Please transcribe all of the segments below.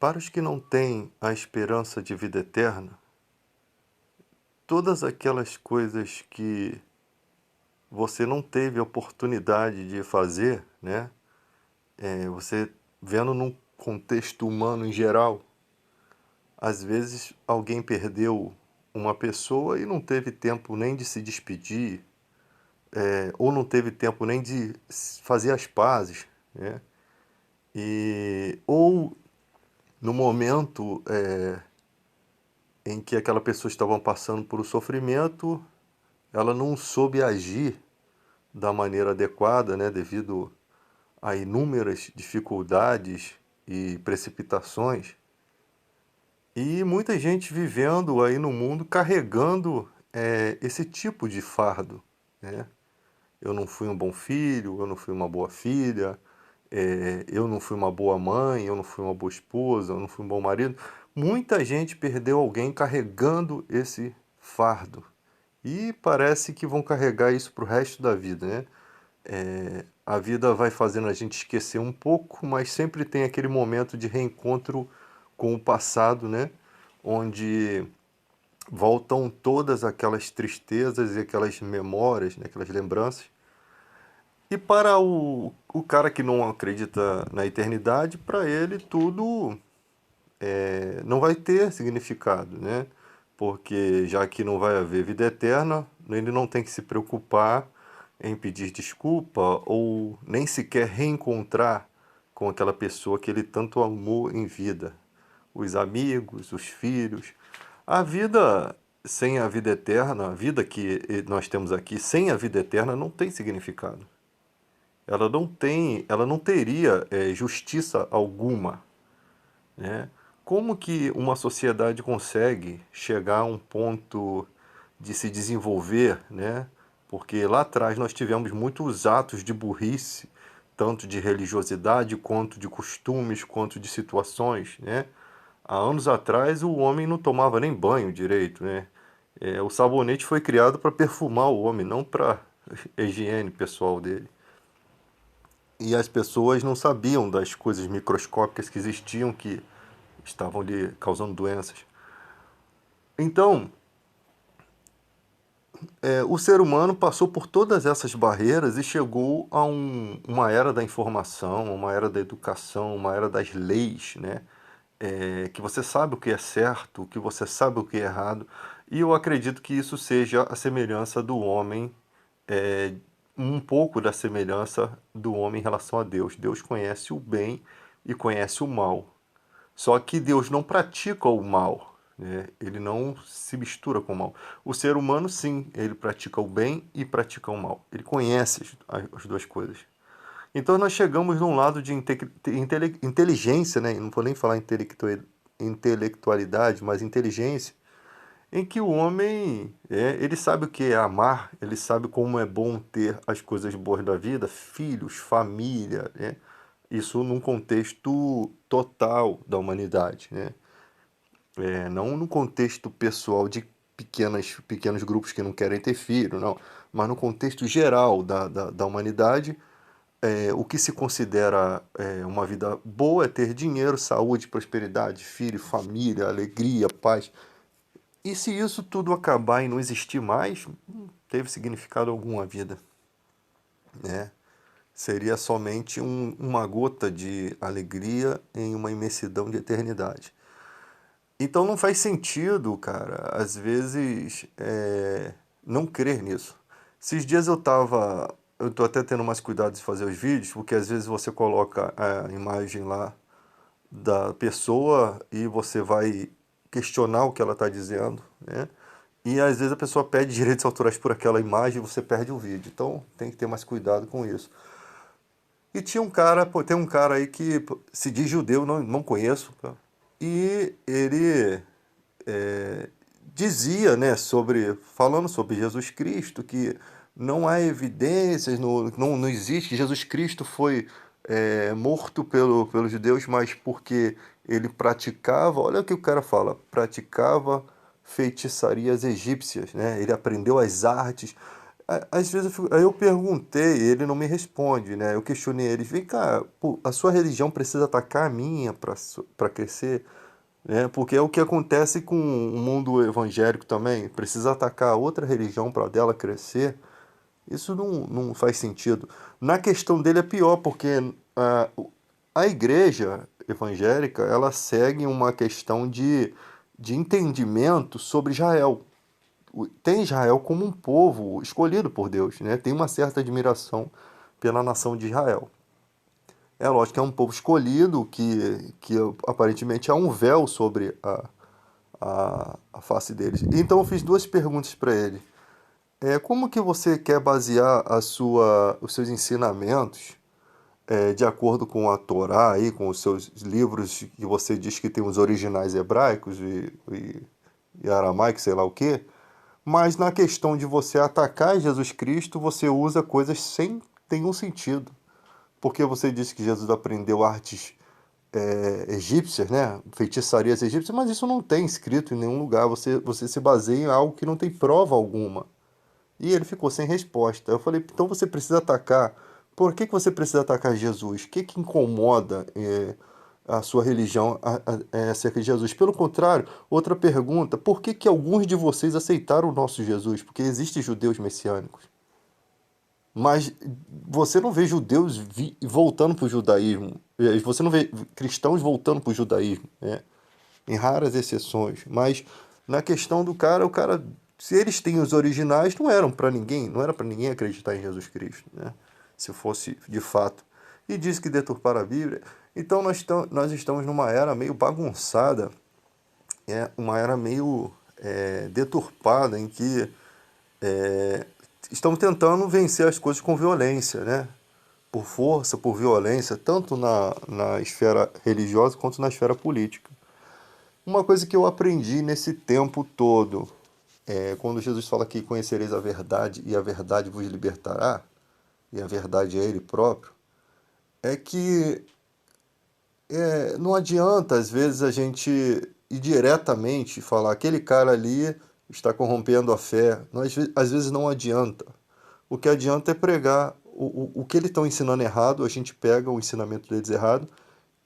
Para os que não têm a esperança de vida eterna, todas aquelas coisas que você não teve a oportunidade de fazer, né? Você vendo num contexto humano em geral, às vezes alguém perdeu uma pessoa e não teve tempo nem de se despedir, ou não teve tempo nem de fazer as pazes, né? Ou no momento em que aquela pessoa estava passando por um sofrimento, ela não soube agir da maneira adequada, né, devido a inúmeras dificuldades e precipitações. E muita gente vivendo aí no mundo carregando esse tipo de fardo, né? Eu não fui um bom filho, eu não fui uma boa filha, eu não fui uma boa mãe, eu não fui uma boa esposa, eu não fui um bom marido. Muita gente perdeu alguém carregando esse fardo. E parece que vão carregar isso para o resto da vida, né? A vida vai fazendo a gente esquecer um pouco, mas sempre tem aquele momento de reencontro com o passado, né? Onde voltam todas aquelas tristezas e aquelas memórias, né? Aquelas lembranças. E para o cara que não acredita na eternidade, para ele tudo não vai ter significado, né? Porque já que não vai haver vida eterna, ele não tem que se preocupar em pedir desculpa ou nem sequer reencontrar com aquela pessoa que ele tanto amou em vida. Os amigos, os filhos. A vida sem a vida eterna, a vida que nós temos aqui sem a vida eterna não tem significado. Ela não teria justiça alguma, né? Como que uma sociedade consegue chegar a um ponto de se desenvolver, né? Porque lá atrás nós tivemos muitos atos de burrice, tanto de religiosidade, quanto de costumes, quanto de situações, né? Há anos atrás o homem não tomava nem banho direito, né? O sabonete foi criado para perfumar o homem, não para higiene pessoal dele. E as pessoas não sabiam das coisas microscópicas que existiam que estavam lhe causando doenças. Então, o ser humano passou por todas essas barreiras e chegou a uma era da informação, uma era da educação, uma era das leis, né? Que você sabe o que é certo, que você sabe o que é errado. E eu acredito que isso seja a semelhança do homem, é, um pouco da semelhança do homem em relação a Deus. Deus conhece o bem e conhece o mal. Só que Deus não pratica o mal, né? Ele não se mistura com o mal. O ser humano, sim, ele pratica o bem e pratica o mal. Ele conhece as duas coisas. Então nós chegamos num lado de inteligência, né? Não vou nem falar intelectualidade, mas inteligência, em que o homem, ele sabe o que é amar, ele sabe como é bom ter as coisas boas da vida, filhos, família, né? Isso num contexto total da humanidade, né? Não no contexto pessoal de pequenos grupos que não querem ter filho, não, mas no contexto geral da humanidade, o que se considera uma vida boa é ter dinheiro, saúde, prosperidade, filho, família, alegria, paz. E se isso tudo acabar e não existir mais, não teve significado algum a vida, né? Seria somente uma gota de alegria em uma imensidão de eternidade. Então não faz sentido, cara, às vezes não crer nisso. Esses dias eu tô até tendo mais cuidado de fazer os vídeos, porque às vezes você coloca a imagem lá da pessoa e você vai questionar o que ela está dizendo, né? E às vezes a pessoa pede direitos autorais por aquela imagem e você perde o vídeo. Então tem que ter mais cuidado com isso. E tinha um cara, pô, tem um cara aí que se diz judeu, não conheço, tá? E ele dizia, né, falando sobre Jesus Cristo, que não há evidências, não existe, que Jesus Cristo foi morto pelos judeus, mas porque ele praticava, olha o que o cara fala, praticava feitiçarias egípcias, né? Ele aprendeu as artes. Às vezes aí eu perguntei, ele não me responde, né? Eu questionei ele, vem cá, pô, a sua religião precisa atacar a minha para crescer, né? Porque é o que acontece com o mundo evangélico também, precisa atacar outra religião para dela crescer. Isso não faz sentido. Na questão dele é pior, porque a igreja evangélica, ela segue uma questão de entendimento sobre Israel. Tem Israel como um povo escolhido por Deus, né? Tem uma certa admiração pela nação de Israel. É lógico que é um povo escolhido que aparentemente há um véu sobre a face deles. Então eu fiz duas perguntas para ele. Como que você quer basear os seus ensinamentos de acordo com a Torá, aí, com os seus livros que você diz que tem os originais hebraicos e aramaico, sei lá o quê? Mas na questão de você atacar Jesus Cristo, você usa coisas sem nenhum sentido. Porque você disse que Jesus aprendeu artes egípcias, né? Feitiçarias egípcias, mas isso não tem escrito em nenhum lugar. Você se baseia em algo que não tem prova alguma. E ele ficou sem resposta. Eu falei, então você precisa atacar. Por que você precisa atacar Jesus? O que incomoda a sua religião acerca de Jesus? Pelo contrário, outra pergunta, por que alguns de vocês aceitaram o nosso Jesus? Porque existem judeus messiânicos. Mas você não vê judeus voltando para o judaísmo. Você não vê cristãos voltando para o judaísmo, né? Em raras exceções. Mas na questão do cara, o cara, se eles têm os originais, não eram para ninguém, não era para ninguém acreditar em Jesus Cristo, né? Se fosse de fato. E diz que deturpar a Bíblia. Então nós estamos numa era meio bagunçada, uma era meio deturpada, em que estão tentando vencer as coisas com violência, né? Por força, por violência, tanto na esfera religiosa quanto na esfera política. Uma coisa que eu aprendi nesse tempo todo, quando Jesus fala que conhecereis a verdade e a verdade vos libertará, e a verdade é Ele próprio, é que não adianta, às vezes, a gente ir diretamente falar aquele cara ali está corrompendo a fé. Às vezes não adianta. O que adianta é pregar o que eles estão ensinando errado, a gente pega o ensinamento deles errado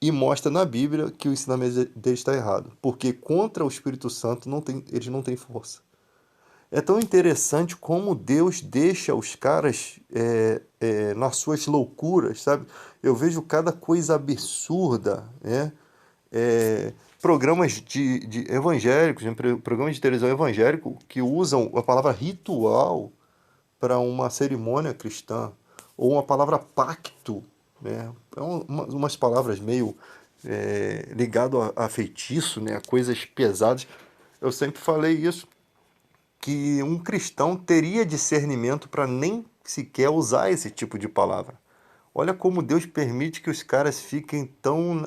e mostra na Bíblia que o ensinamento deles está errado. Porque contra o Espírito Santo eles não têm força. É tão interessante como Deus deixa os caras nas suas loucuras, sabe? Eu vejo cada coisa absurda, né? Programas de evangélicos, né? Programas de televisão evangélico que usam a palavra ritual para uma cerimônia cristã, ou uma palavra pacto, né? Umas palavras meio ligado a feitiço, né? A coisas pesadas. Eu sempre falei isso, que um cristão teria discernimento para nem sequer usar esse tipo de palavra. Olha como Deus permite que os caras fiquem tão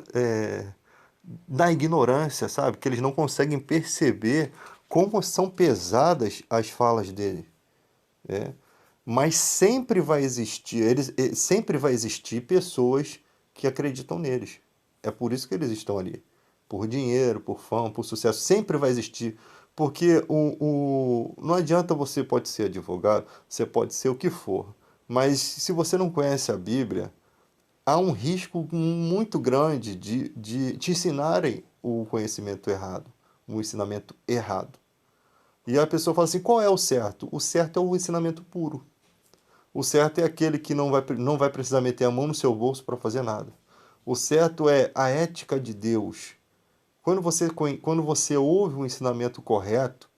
na ignorância, sabe? Que eles não conseguem perceber como são pesadas as falas dele. Né? Mas sempre vai existir, sempre vai existir pessoas que acreditam neles. É por isso que eles estão ali. Por dinheiro, por fama, por sucesso. Sempre vai existir. Porque não adianta você pode ser advogado, você pode ser o que for. Mas se você não conhece a Bíblia, há um risco muito grande de te ensinarem o conhecimento errado, o ensinamento errado. E a pessoa fala assim, qual é o certo? O certo é o ensinamento puro. O certo é aquele que não vai precisar meter a mão no seu bolso para fazer nada. O certo é a ética de Deus. Quando você ouve o ensinamento correto,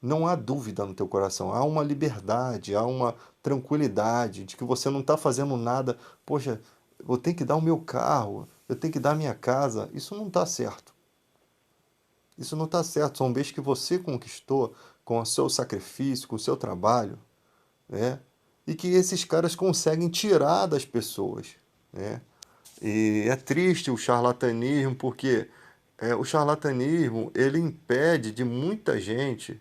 não há dúvida no teu coração. Há uma liberdade, há uma tranquilidade de que você não está fazendo nada. Poxa, eu tenho que dar o meu carro, eu tenho que dar a minha casa. Isso não está certo. Isso não está certo. São bens que você conquistou com o seu sacrifício, com o seu trabalho, né? E que esses caras conseguem tirar das pessoas, né? E é triste o charlatanismo, porque o charlatanismo ele impede de muita gente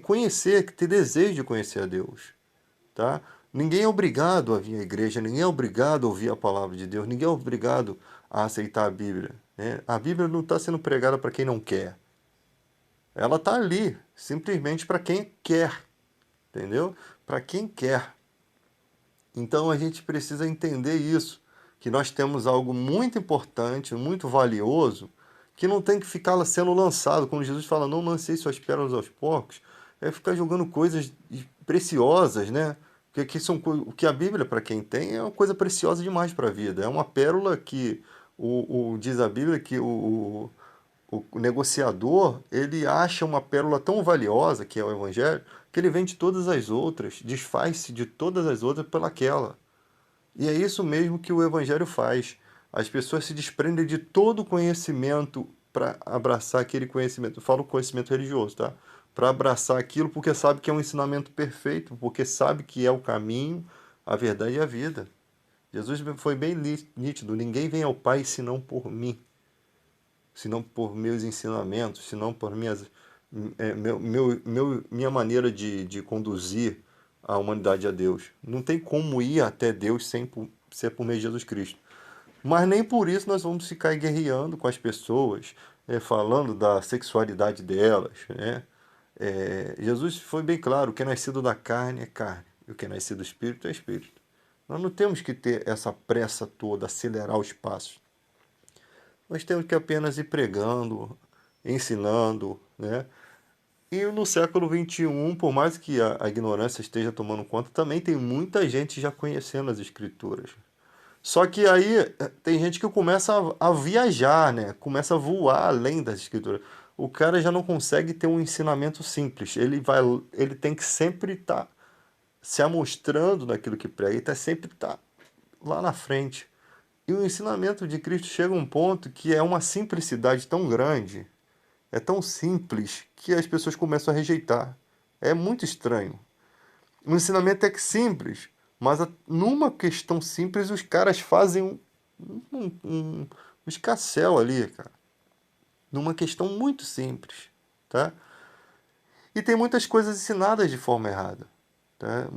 conhecer, ter desejo de conhecer a Deus, tá? Ninguém é obrigado a vir à igreja, ninguém é obrigado a ouvir a palavra de Deus, ninguém é obrigado a aceitar a Bíblia, né? A Bíblia não está sendo pregada para quem não quer, ela está ali simplesmente para quem quer. entendeu? Para quem quer. Então a gente precisa entender isso, que nós temos algo muito importante, muito valioso, que não tem que ficar sendo lançado. Quando Jesus fala, não lancei suas pérolas aos porcos, é ficar jogando coisas preciosas, né? Porque aqui são o que a Bíblia, para quem tem, é uma coisa preciosa demais para a vida. É uma pérola que diz a Bíblia que o negociador, ele acha uma pérola tão valiosa, que é o Evangelho, que ele vende todas as outras, desfaz-se de todas as outras pelaquela. E é isso mesmo que o Evangelho faz. As pessoas se desprendem de todo o conhecimento para abraçar aquele conhecimento. Eu falo conhecimento religioso, tá? Para abraçar aquilo porque sabe que é um ensinamento perfeito, porque sabe que é o caminho, a verdade e a vida. Jesus foi bem nítido: ninguém vem ao Pai senão por mim, senão por meus ensinamentos, senão por minha maneira de conduzir a humanidade a Deus. Não tem como ir até Deus sem ser por meio de Jesus Cristo. Mas nem por isso nós vamos ficar guerreando com as pessoas, falando da sexualidade delas, né? Jesus foi bem claro: o que é nascido da carne é carne, e o que é nascido do Espírito é Espírito. Nós não temos que ter essa pressa toda, acelerar os passos. Nós temos que apenas ir pregando, ensinando, né? E no século XXI, por mais que a ignorância esteja tomando conta, também tem muita gente já conhecendo as escrituras. Só que aí tem gente que começa a viajar, né? Começa a voar além das escrituras. O cara já não consegue ter um ensinamento simples. Ele tem que sempre estar se amostrando naquilo que prega, ele sempre tá lá na frente. E o ensinamento de Cristo chega a um ponto que é uma simplicidade tão grande, é tão simples, que as pessoas começam a rejeitar. É muito estranho. O ensinamento é que simples, mas numa questão simples os caras fazem um escarcéu ali, cara. Numa questão muito simples, tá? E tem muitas coisas ensinadas de forma errada, tá?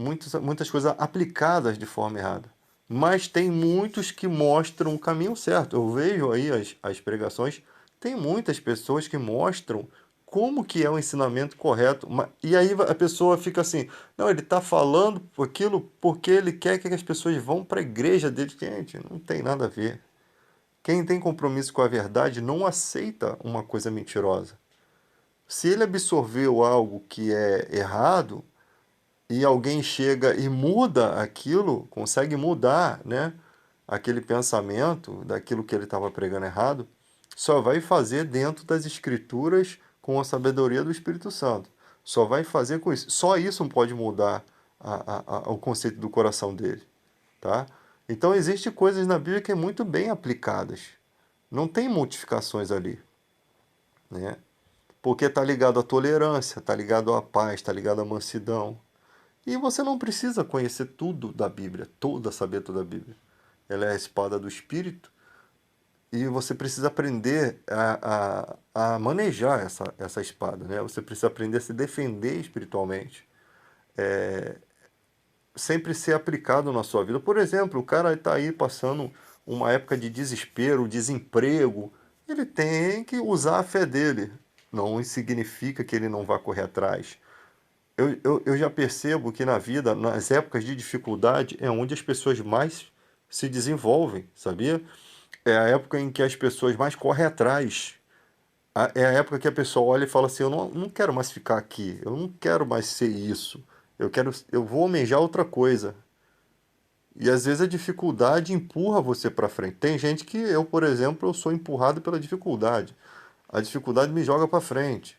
Muitas coisas aplicadas de forma errada. Mas tem muitos que mostram o caminho certo. Eu vejo aí as pregações, tem muitas pessoas que mostram como que é o ensinamento correto. E aí a pessoa fica assim, não, ele está falando aquilo porque ele quer que as pessoas vão para a igreja dele. Gente, não tem nada a ver. Quem tem compromisso com a verdade não aceita uma coisa mentirosa. Se ele absorveu algo que é errado, e alguém chega e muda aquilo, consegue mudar, né, aquele pensamento daquilo que ele estava pregando errado, só vai fazer dentro das escrituras com a sabedoria do Espírito Santo. Só vai fazer com isso. Só isso pode mudar o conceito do coração dele, tá? Então existem coisas na Bíblia que é muito bem aplicadas. Não tem modificações ali, né? Porque está ligado à tolerância, está ligado à paz, está ligado à mansidão. E você não precisa conhecer tudo da Bíblia, saber toda a Bíblia. Ela é a espada do Espírito e você precisa aprender a manejar essa espada, né? Você precisa aprender a se defender espiritualmente, sempre ser aplicado na sua vida. Por exemplo, o cara está aí passando uma época de desespero, desemprego, ele tem que usar a fé dele. Não significa que ele não vá correr atrás. Eu já percebo que na vida, nas épocas de dificuldade, é onde as pessoas mais se desenvolvem, sabia? É a época em que as pessoas mais correm atrás. É a época que a pessoa olha e fala assim, eu não quero mais ficar aqui, eu não quero mais ser isso, eu vou almejar outra coisa. E às vezes a dificuldade empurra você para frente. Tem gente que eu, por exemplo, eu sou empurrado pela dificuldade. A dificuldade me joga para frente.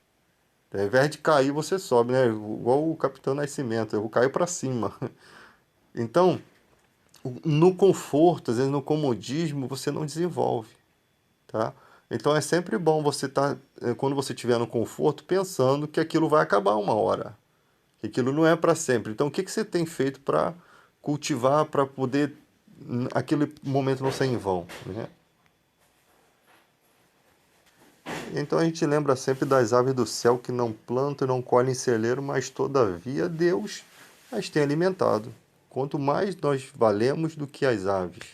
Ao invés de cair, você sobe, né? Igual o Capitão Nascimento, eu vou cair para cima. Então, no conforto, às vezes no comodismo, você não desenvolve, tá? Então é sempre bom você estar, quando você estiver no conforto, pensando que aquilo vai acabar uma hora, que aquilo não é para sempre. Então, o que você tem feito para cultivar, para poder aquele momento não ser em vão, né? Então a gente lembra sempre das aves do céu que não plantam e não colhem em celeiro, mas todavia Deus as tem alimentado. Quanto mais nós valemos do que as aves.